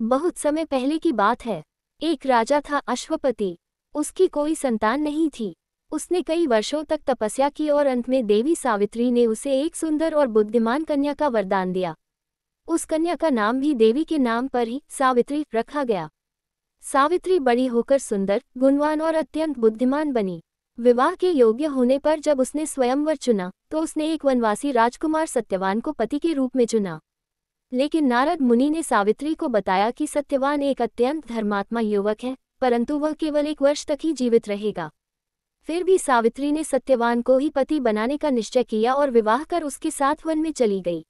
बहुत समय पहले की बात है। एक राजा था अश्वपति। उसकी कोई संतान नहीं थी। उसने कई वर्षों तक तपस्या की और अंत में देवी सावित्री ने उसे एक सुंदर और बुद्धिमान कन्या का वरदान दिया। उस कन्या का नाम भी देवी के नाम पर ही सावित्री रखा गया। सावित्री बड़ी होकर सुंदर, गुणवान और अत्यंत बुद्धिमान बनी। विवाह के योग्य होने पर जब उसने स्वयंवर चुना तो उसने एक वनवासी राजकुमार सत्यवान को पति के रूप में चुना। लेकिन नारद मुनि ने सावित्री को बताया कि सत्यवान एक अत्यंत धर्मात्मा युवक है, परंतु वह केवल 1 वर्ष तक ही जीवित रहेगा। फिर भी सावित्री ने सत्यवान को ही पति बनाने का निश्चय किया और विवाह कर उसके साथ वन में चली गई।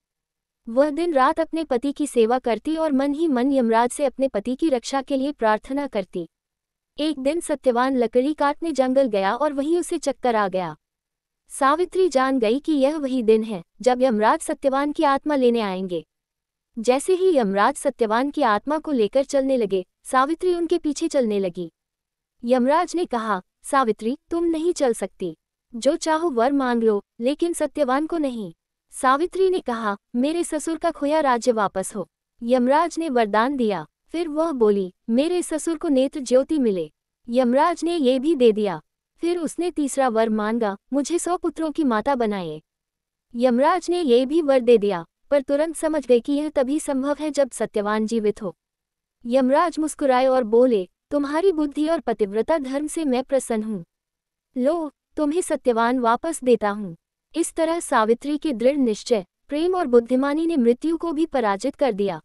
वह दिन रात अपने पति की सेवा करती और मन ही मन यमराज से अपने पति की रक्षा के लिए प्रार्थना करती। एक दिन सत्यवान लकड़ी काटने जंगल गया और वहीं उसे चक्कर आ गया। सावित्री जान गई कि यह वही दिन है जब यमराज सत्यवान की आत्मा लेने आएंगे। जैसे ही यमराज सत्यवान की आत्मा को लेकर चलने लगे, सावित्री उनके पीछे चलने लगी। यमराज ने कहा, सावित्री तुम नहीं चल सकती। जो चाहो वर मांग लो, लेकिन सत्यवान को नहीं। सावित्री ने कहा, मेरे ससुर का खोया राज्य वापस हो। यमराज ने वरदान दिया। फिर वह बोली, मेरे ससुर को नेत्र ज्योति मिले। यमराज ने ये भी दे दिया। फिर उसने तीसरा वर मांगा, मुझे 100 पुत्रों की माता बनाए। यमराज ने ये भी वर दे दिया, पर तुरंत समझ गई कि यह तभी संभव है जब सत्यवान जीवित हो। यमराज मुस्कुराए और बोले, तुम्हारी बुद्धि और पतिव्रता धर्म से मैं प्रसन्न हूँ। लो, तुम्हें सत्यवान वापस देता हूँ। इस तरह सावित्री के दृढ़ निश्चय, प्रेम और बुद्धिमानी ने मृत्यु को भी पराजित कर दिया।